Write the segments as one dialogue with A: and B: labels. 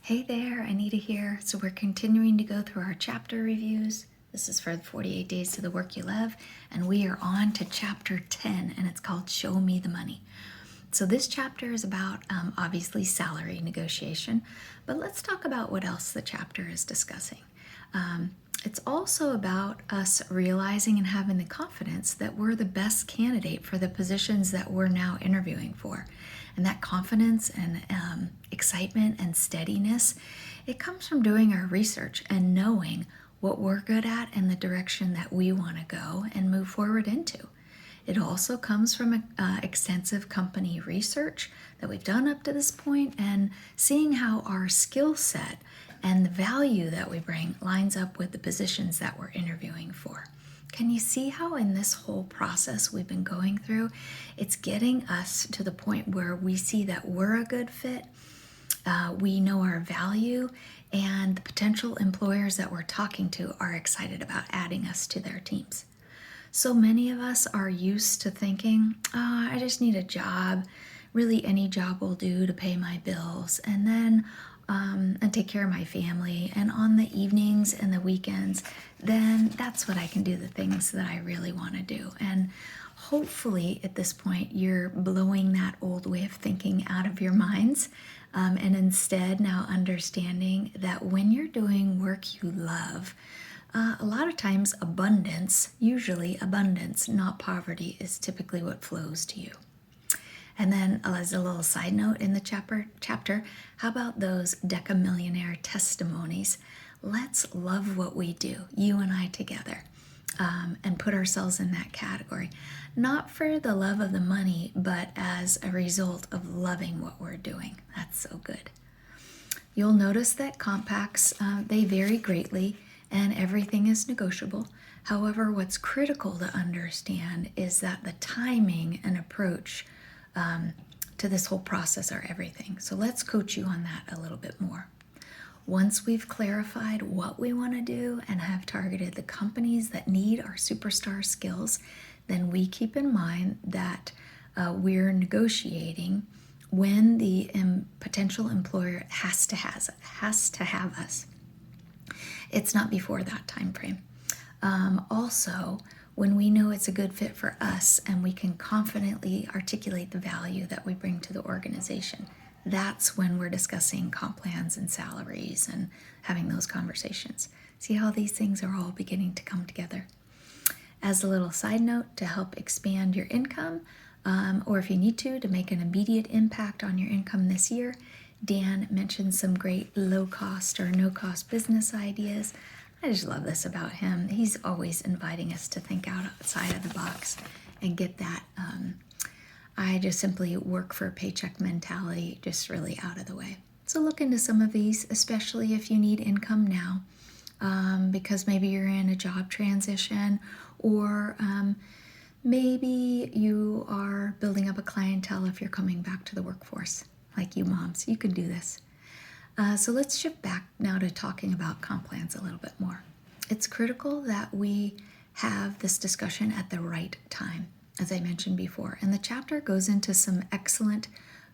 A: Hey there, Anita here. So we're continuing to go through our chapter reviews. This is for the 48 Days to the Work You Love, and we are on to chapter 10, and it's called Show Me the Money. So this chapter is about, obviously, salary negotiation, but let's talk about what else the chapter is discussing. It's also about us realizing and having the confidence that we're the best candidate for the positions that we're now interviewing for. And that confidence and excitement and steadiness, it comes from doing our research and knowing what we're good at and the direction that we want to go and move forward into. It also comes from extensive company research that we've done up to this point and seeing how our skill set and the value that we bring lines up with the positions that we're interviewing for. Can you see how in this whole process we've been going through, it's getting us to the point where we see that we're a good fit, we know our value, and the potential employers that we're talking to are excited about adding us to their teams. So many of us are used to thinking, oh, I just need a job. Really, any job will do to pay my bills, and then and take care of my family. And on the evenings and the weekends, then that's what I can do, the things that I really want to do. And hopefully at this point, you're blowing that old way of thinking out of your minds. And instead now understanding that when you're doing work you love, a lot of times abundance, usually abundance, not poverty, is typically what flows to you. And then as a little side note in the chapter, how about those decamillionaire testimonies? Let's love what we do, you and I together, and put ourselves in that category. Not for the love of the money, but as a result of loving what we're doing. That's so good. You'll notice that compacts, they vary greatly and everything is negotiable. However, what's critical to understand is that the timing and approach to this whole process are everything. So let's coach you on that a little bit more. Once we've clarified what we want to do and have targeted the companies that need our superstar skills, then we keep in mind that we're negotiating when the potential employer has to have us. It's not before that time frame. Also, when we know it's a good fit for us and we can confidently articulate the value that we bring to the organization, that's when we're discussing comp plans and salaries and having those conversations. See how these things are all beginning to come together. As a little side note, to help expand your income, or if you need to make an immediate impact on your income this year, Dan mentioned some great low-cost or no-cost business ideas. I just love this about him. He's always inviting us to think outside of the box and get that I just simply work for a paycheck mentality just really out of the way. So look into some of these, especially if you need income now, because maybe you're in a job transition, or maybe you are building up a clientele if you're coming back to the workforce, like you moms. You can do this. So let's shift back now to talking about comp plans a little bit more. It's critical that we have this discussion at the right time, as I mentioned before. And the chapter goes into some excellent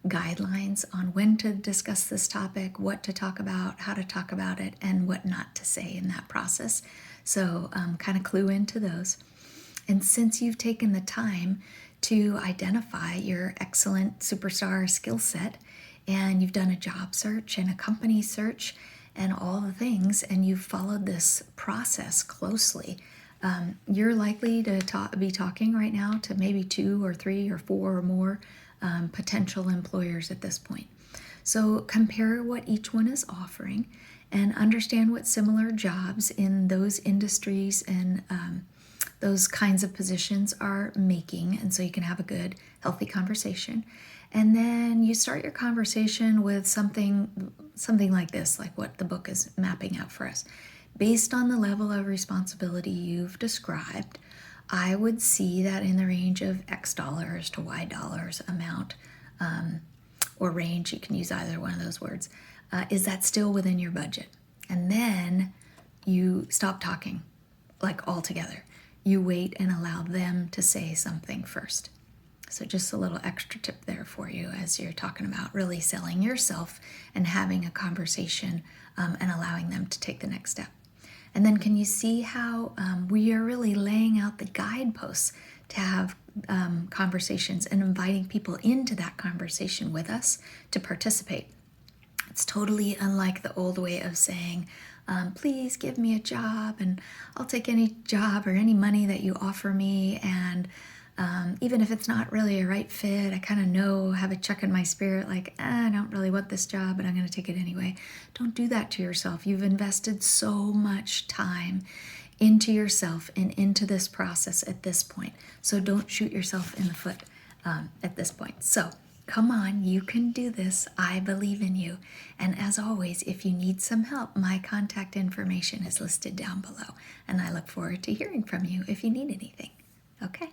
A: guidelines on when to discuss this topic, what to talk about, how to talk about it, and what not to say in that process. So kind of clue into those. And since you've taken the time to identify your excellent superstar skill set, and you've done a job search and a company search and all the things, and you've followed this process closely, you're likely to be talking right now to maybe 2 or 3 or 4 or more potential employers at this point. So compare what each one is offering and understand what similar jobs in those industries and those kinds of positions are making, and so you can have a good, healthy conversation. And then you start your conversation with something like this, like what the book is mapping out for us. Based on the level of responsibility you've described, I would see that in the range of X dollars to Y dollars amount, or range, you can use either one of those words. Is that still within your budget? And then you stop talking, like altogether. You wait and allow them to say something first. So just a little extra tip there for you as you're talking about really selling yourself and having a conversation and allowing them to take the next step. And then can you see how we are really laying out the guideposts to have conversations and inviting people into that conversation with us to participate? It's totally unlike the old way of saying, please give me a job and I'll take any job or any money that you offer me. And even if it's not really a right fit, I kind of know, have a check in my spirit, like, I don't really want this job, but I'm going to take it anyway. Don't do that to yourself. You've invested so much time into yourself and into this process at this point. So don't shoot yourself in the foot at this point. So come on, you can do this. I believe in you. And as always, if you need some help, my contact information is listed down below. And I look forward to hearing from you if you need anything. Okay.